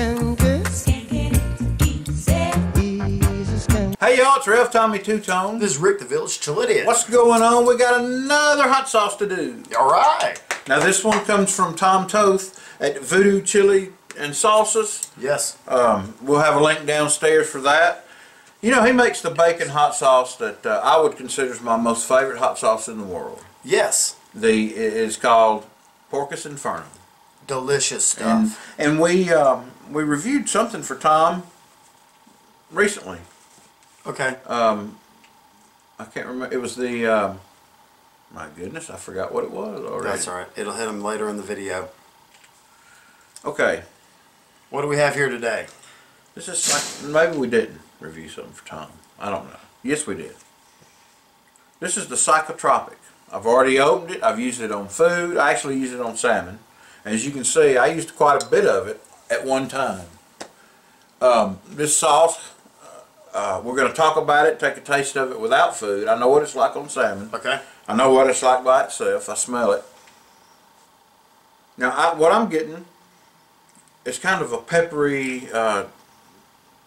Hey y'all, it's revtommy2tone. This is Rick the Village Chilidiot. What's going on? We got another hot sauce to do. Alright. Now this one comes from Tom Toth at Voodoo Chili and Sauces. Yes. We'll have a link downstairs for that. You know, he makes the bacon hot sauce that I would consider my most favorite hot sauce in the world. Yes. It's called Porcus Inferno. Delicious stuff. And we reviewed something for Tom recently. Okay. I can't remember. It was the my goodness, I forgot what it was already. That's alright. It'll hit him later in the video. Okay. What do we have here today? This is like, maybe we didn't review something for Tom. I don't know. Yes, we did. This is the Psycho-Tropic. I've already opened it. I've used it on food. I actually used it on salmon. As you can see, I used quite a bit of it at one time. This sauce, we're going to talk about it, take a taste of it without food. I know what it's like on salmon. Okay. I know what it's like by itself. I smell it. Now, what I'm getting is kind of a peppery,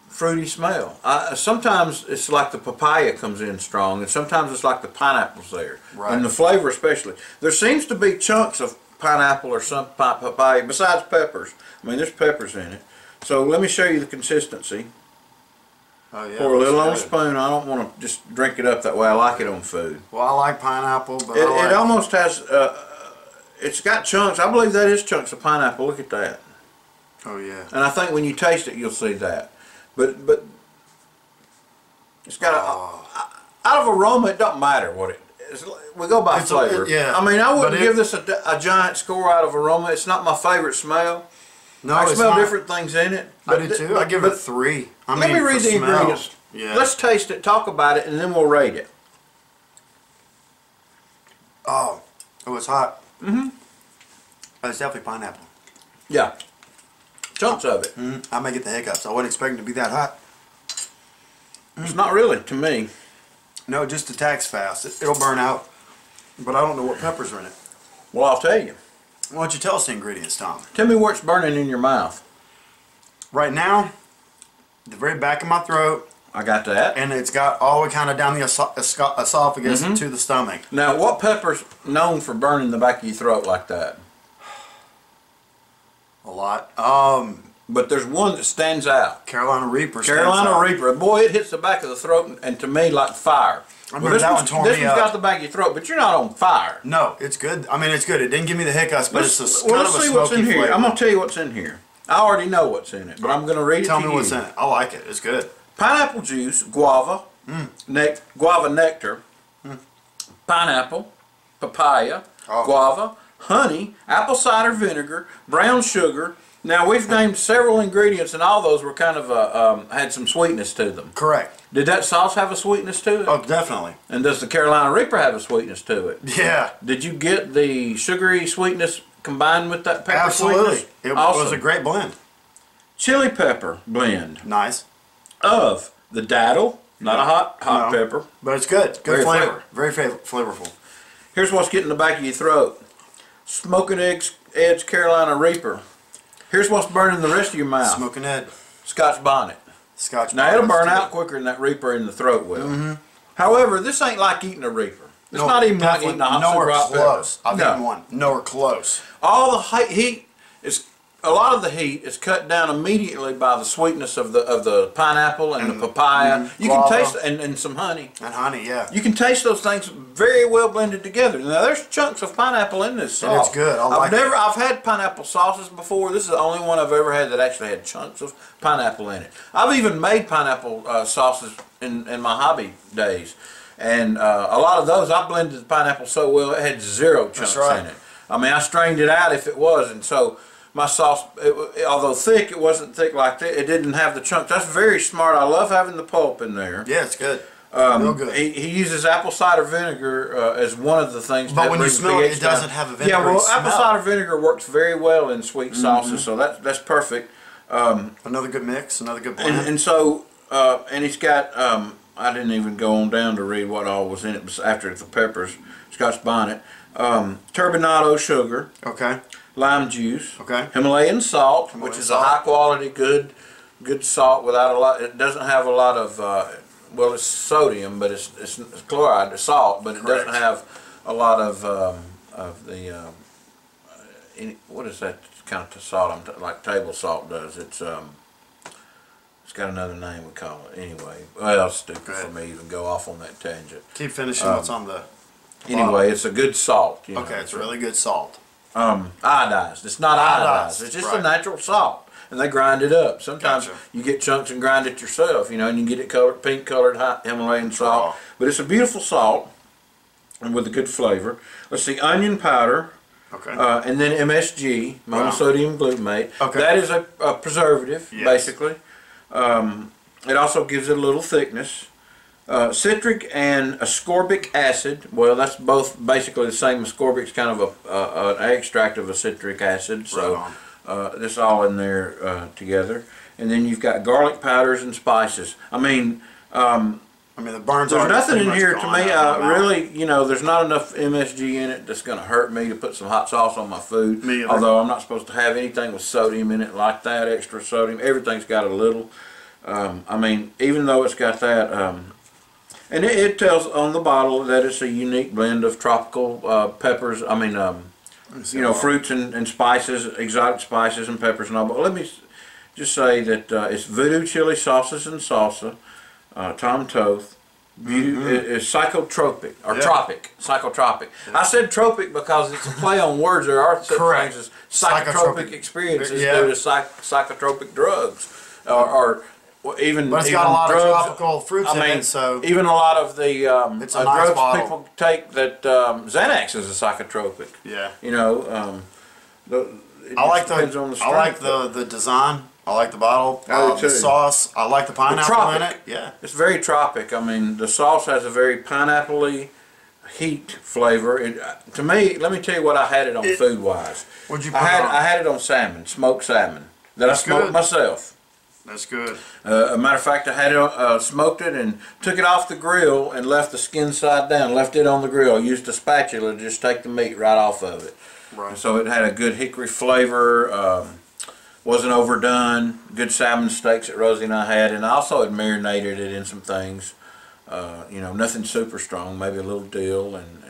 fruity smell. Sometimes it's like the papaya comes in strong, and sometimes it's like the pineapple's there. Right. And the flavor especially. There seems to be chunks of pineapple or some papaya besides peppers. I mean, there's peppers in it. So let me show you the consistency. Oh yeah. Pour a little on a spoon. I don't want to just drink it up that way. I like it on food. Well, I like pineapple, but it almost has, it's got chunks. I believe that is chunks of pineapple. Look at that. Oh yeah. And I think when you taste it, you'll see that. But it's got out of aroma, it doesn't matter what it is. We go by flavor. Yeah. I mean, I wouldn't give this a giant score out of aroma. It's not my favorite smell. No, I smell different things in it. I do too. I give it 3. I mean, let me read the ingredients. Yeah. Let's taste it, talk about it, and then we'll rate it. Oh, it's hot. Mm-hmm. It's definitely pineapple. Yeah. Chunks of it. I may get the hiccups. I wasn't expecting it to be that hot. It's not really, to me. No, it just attacks fast. It'll burn out. But I don't know what peppers are in it. Well, I'll tell you. Why don't you tell us the ingredients, Tom? Tell me where it's burning in your mouth. Right now, the very back of my throat. I got that. And it's got all the way kind of down the esophagus to the stomach. Now, what pepper's known for burning the back of your throat like that? A lot. But there's one that stands out. Carolina Reaper. Carolina Reaper. Boy, it hits the back of the throat, and to me, like fire. I remember that one tore me up. This one's got the back of your throat, but you're not on fire. No, it's good. I mean, it's good. It didn't give me the hiccups, but it's a well, kind of a let's see what's in here. flavor. I'm going to tell you what's in here. I already know what's in it, but I'm going to read it to you. Tell me what's in it. I like it. It's good. Pineapple juice, guava, guava nectar, pineapple, papaya, guava, honey, apple cider vinegar, brown sugar. Now, we've named several ingredients, and all those were kind of had some sweetness to them. Correct. Did that sauce have a sweetness to it? Oh, definitely. And does the Carolina Reaper have a sweetness to it? Yeah. Did you get the sugary sweetness combined with that pepper Absolutely. sweetness? It awesome. was a great blend. Chili pepper blend. Nice. Of the daddle, not a hot pepper. But it's good. Good flavor. Very flavorful. Here's what's getting the back of your throat. Smoking Edge Carolina Reaper. Here's what's burning the rest of your mouth. Smoking Ed. Scotch bonnet. Scotch bonnet. Now it'll burn out quicker than that Reaper in the throat will. However, this ain't like eating a Reaper. It's not even like eating a hot nowhere super close. pepper. I've eaten one. Nowhere close. All the heat is. A lot of the heat is cut down immediately by the sweetness of the pineapple and the papaya. You can taste and some honey. And honey, yeah. You can taste those things very well blended together. Now there's chunks of pineapple in this sauce. And it's good. I've had pineapple sauces before. This is the only one I've ever had that actually had chunks of pineapple in it. I've even made pineapple sauces in my hobby days, and a lot of those I blended the pineapple so well it had 0 chunks in it. I mean, I strained it out if it was, and so. My sauce, although thick, it wasn't thick like that. It didn't have the chunks. That's very smart. I love having the pulp in there. Yeah, it's good. Real good. He uses apple cider vinegar as one of the things. But when you smell it, it doesn't have a vinegary smell. smell. Apple cider vinegar works very well in sweet sauces, so that's perfect. Another good mix, another good blend. And so, and he's got. I didn't even go on down to read what all was in it after the peppers. Scotch bonnet, turbinado sugar. Okay. lime juice, Okay. Himalayan salt, which is a high quality, good salt without a lot. It doesn't have a lot of well, it's sodium, but it's chloride, it's salt, but it doesn't have a lot of the what is that kind of salt? Like table salt does. It's got another name we call it. Anyway, well, it's stupid for me to even go off on that tangent. Keep finishing what's on the Anyway, it's a good salt. You know. Okay, it's really good salt. Iodized. It's not iodized. It's just a natural salt, and they grind it up. Sometimes you get chunks and grind it yourself, you know, and you get it colored, pink colored Himalayan salt. But it's a beautiful salt, and with a good flavor. Let's see, onion powder. Okay. And then MSG, monosodium glutamate. Okay. That is a preservative, basically. It also gives it a little thickness. Citric and ascorbic acid. Well, that's both basically the same. Ascorbic's kind of an extract of a citric acid. So this all in there together. And then you've got garlic powders and spices. I mean, the burns. There's nothing in here to me. Really, you know, there's not enough MSG in it that's going to hurt me to put some hot sauce on my food. Me either. Although I'm not supposed to have anything with sodium in it like that, extra sodium. Everything's got a little. I mean, even though it's got that, and it tells on the bottle that it's a unique blend of tropical peppers. I mean, you know, fruits and spices, exotic spices and peppers and all. But let me just say that it's voodoo chili sauces and salsa. Tom Toth, is Psycho-Tropic, or Tropic, Psycho-Tropic. I said tropic because it's a play on words. There are such things as psychotropic experiences due to psychotropic drugs, or even but it's got a lot of tropical fruits in it, so even a lot of the it's a nice drugs bottle. people take that Xanax is a psychotropic. Yeah. You know, I like the design. I like the bottle. The sauce. I like the pineapple in it. Yeah. It's very tropic. I mean, the sauce has a very pineapple-y heat flavor. To me, let me tell you what I had it on food-wise. What'd you put I had it on salmon, smoked salmon, that I smoked myself. That's good. A matter of fact, I had it smoked it and took it off the grill and left the skin side down, left it on the grill. Used a spatula to just take the meat right off of it. Right. And so it had a good hickory flavor. Wasn't overdone. Good salmon steaks that Rosie and I had, and I also had marinated it in some things. You know, nothing super strong. Maybe a little dill and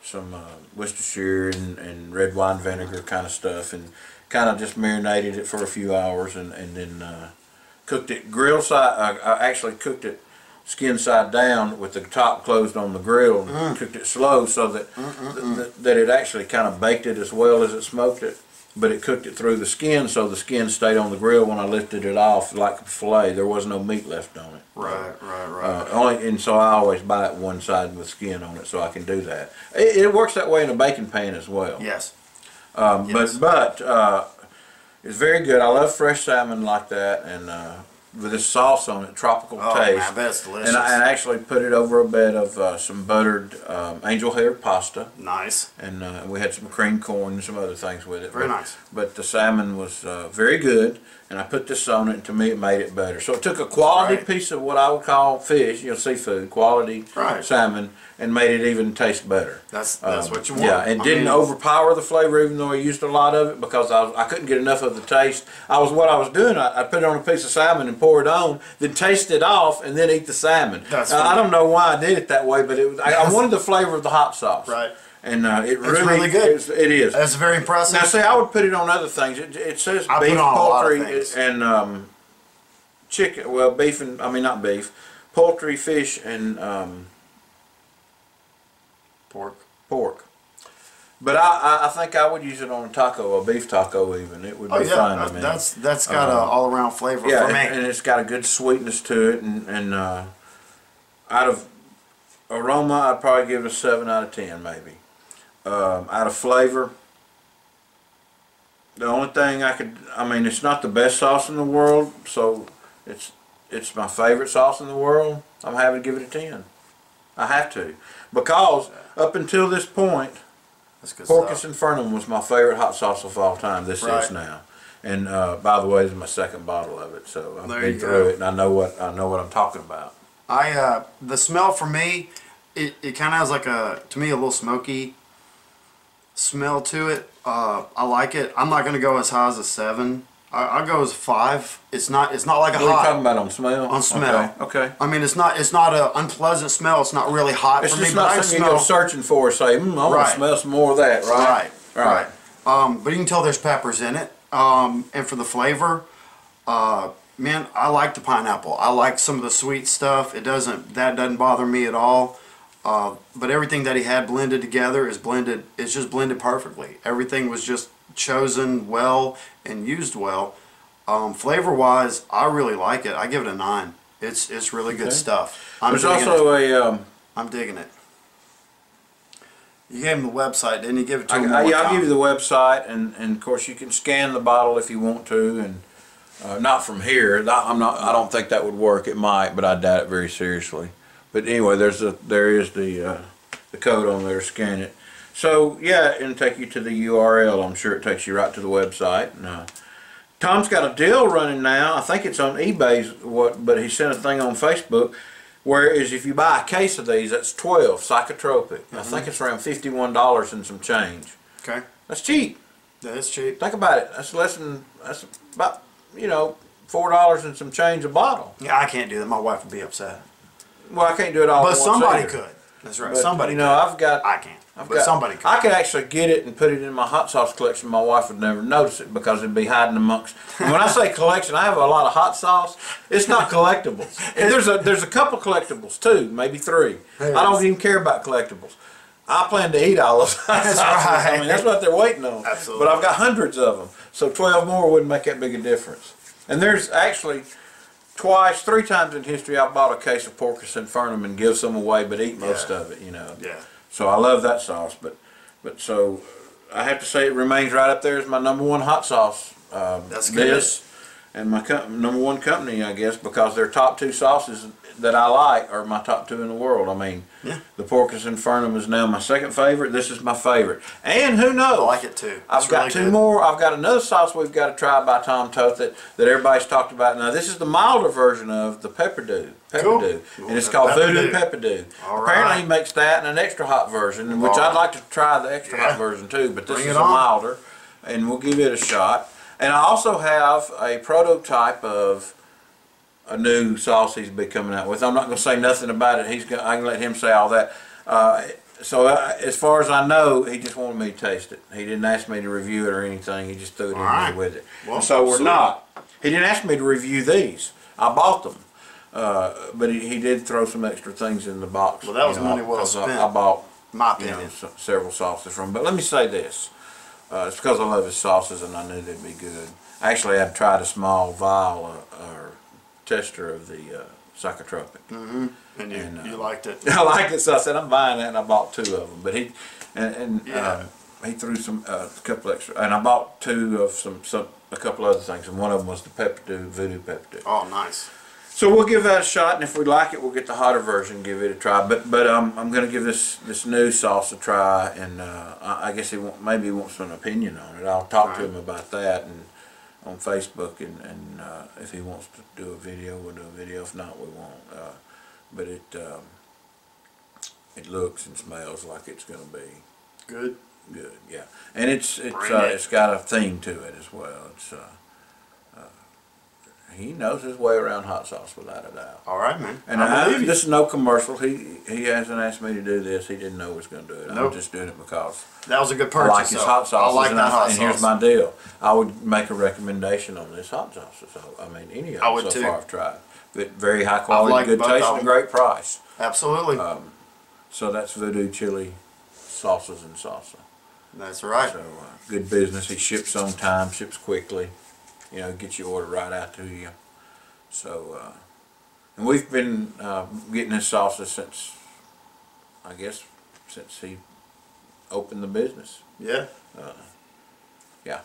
some Worcestershire and red wine vinegar kind of stuff, and kind of just marinated it for a few hours, and then cooked it grill side. I actually cooked it skin side down with the top closed on the grill, and cooked it slow so that that it actually kind of baked it as well as it smoked it. But it cooked it through the skin, so the skin stayed on the grill when I lifted it off like a fillet. There was no meat left on it. Right. And so I always buy it one side with skin on it, so I can do that. It works that way in a baking pan as well. Yes. But it's very good. I love fresh salmon like that, and with this sauce on it, tropical taste. Man, that's delicious. And I actually put it over a bed of some buttered angel hair pasta. Nice. And we had some cream corn and some other things with it. Very nice. But the salmon was very good, and I put this on it, and to me it made it better. So it took a quality piece of what I would call fish, you know, seafood, quality salmon, and made it even taste better. That's what you want. Yeah, and didn't overpower the flavor, even though I used a lot of it, because I couldn't get enough of the taste. What I was doing, I put it on a piece of salmon and pour it on, then taste it off, and then eat the salmon. I don't know why I did it that way, but I wanted the flavor of the hot sauce. Right. And it's really good. It is. That's very impressive. Now, see, I would put it on other things. It says beef, poultry, and chicken. Well, beef and not beef, poultry, fish, and pork. But I think I would use it on a taco, a beef taco even. It would be fine to me. That's got an all-around flavor for me. And it's got a good sweetness to it, and out of aroma, I'd probably give it a 7 out of 10 maybe. Out of flavor, the only thing it's not the best sauce in the world, so it's my favorite sauce in the world. I'm having to give it a 10. I have to, because up until this point, Porcus Infernum was my favorite hot sauce of all time. This is now, and by the way, this is my second bottle of it, so I've been through it, and I know what I'm talking about. The smell for me, it kind of has like to me a little smoky Smell to it, I like it. I'm not gonna go as high as a 7. I'll go as 5. It's not like a hot. What are you talking about on smell? On smell. Okay. I mean, it's not an unpleasant smell. It's not really hot for me. It's not something you go searching for. Say, I want to smell some more of that. Right. But you can tell there's peppers in it. And for the flavor, man, I like the pineapple. I like some of the sweet stuff. That doesn't bother me at all. But everything that he had blended together is blended. It's just blended perfectly. Everything was just chosen well and used well. Flavor wise, I really like it. I give it a 9. It's really good stuff. There's also I'm digging it. You gave him the website, didn't you? Give it to him. Yeah, I'll give you the website, and of course you can scan the bottle if you want to, and not from here. I don't think that would work. It might, but I doubt it very seriously. But anyway, there is the code on there. Scan it. So yeah, it'll take you to the URL. I'm sure it takes you right to the website. And, Tom's got a deal running now. I think it's on eBay, but he sent a thing on Facebook. Whereas if you buy a case of these, that's 12 Psycho-Tropic. I think it's around $51 and some change. Okay. That's cheap. That is cheap. Think about it. That's about $4 and some change a bottle. Yeah, I can't do that. My wife would be upset. Well, I can't do it all. But somebody could. That's right. But, somebody. I can't. Somebody could. I could actually get it and put it in my hot sauce collection. My wife would never notice it because it'd be hiding amongst. And when I say collection, I have a lot of hot sauce. It's not collectibles. And there's a couple collectibles too, maybe 3. I don't even care about collectibles. I plan to eat all of them. That's right. I mean, that's what they're waiting on. Absolutely. But I've got hundreds of them, so 12 more wouldn't make that big a difference. And there's actually 3 times in history I bought a case of Porcus Infernum and give some away, but eat most of it. Yeah. So I love that sauce, but so I have to say it remains right up there as my #1 hot sauce. That's good. This and my #1 company, I guess, because their top 2 sauces that I like are my top 2 in the world. I mean, the Porcus Infernum is now my 2nd favorite. This is my favorite. And who knows? I like it too. I've got 2 more. I've got another sauce we've got to try by Tom Toth that everybody's talked about. Now, this is the milder version of the Pepperdew. Cool. And it's called Voodoo Pepperdew. Apparently he makes that and an extra hot version, which I'd like to try the extra hot version too, but this is a milder, and we'll give it a shot. And I also have a prototype of a new sauce he's be coming out with. I'm not going to say nothing about it. I can let him say all that. As far as I know, he just wanted me to taste it. He didn't ask me to review it or anything. He just threw it in there with it. Well, so we're not. He didn't ask me to review these. I bought them. But he did throw some extra things in the box. Well, that was money well spent. I bought, my opinion, several sauces from him. But let me say this: it's because I love his sauces, and I knew they'd be good. Actually, I'd tried a small vial or tester of the Psycho-Tropic. And you liked it. I liked it, so I said I'm buying that, and I bought 2 of them. But he he threw a couple extra, and I bought 2 of a couple other things, and one of them was the Voodoo Pepperdew. Oh, nice. So we'll give that a shot, and if we like it, we'll get the hotter version and give it a try. But I'm going to give this new sauce a try, and I guess maybe he wants an opinion on it. I'll talk to him about that and on Facebook, and if he wants to do a video, we'll do a video. If not, we won't. But it looks and smells like it's going to be good. Good, yeah, and it's got a theme to it as well. He knows his way around hot sauce without a doubt. All right, man. And this is no commercial. He hasn't asked me to do this. He didn't know he was going to do it. Nope. I'm just doing it because that was a good purchase. I like his hot sauce. I like that hot sauce. And here's my deal. I would make a recommendation on this hot sauce. So, I mean, any of them so far I've tried. But very high quality, good taste, and a great price. Absolutely. So that's Voodoo Chili Sauces and Salsa. That's right. So good business. He ships on time, ships quickly. Get your order right out to you. So, and we've been getting his sauces since he opened the business. Yeah. Yeah.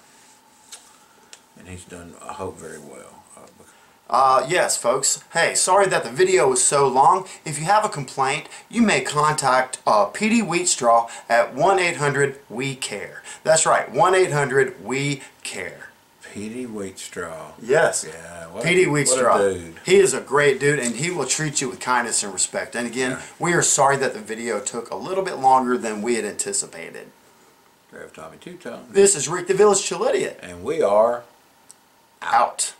And he's done, I hope, very well. Yes, folks. Hey, sorry that the video was so long. If you have a complaint, you may contact PD Wheatstraw at 1-800-WE-CARE. That's right, 1-800-WE-CARE. PD Wheatstraw. Yes. Yeah. PD Wheatstraw. What a dude. He is a great dude, and he will treat you with kindness and respect. And again, we are sorry that the video took a little bit longer than we had anticipated. revtommy2tone. This is Rick the Village Chilidiot. And we are out.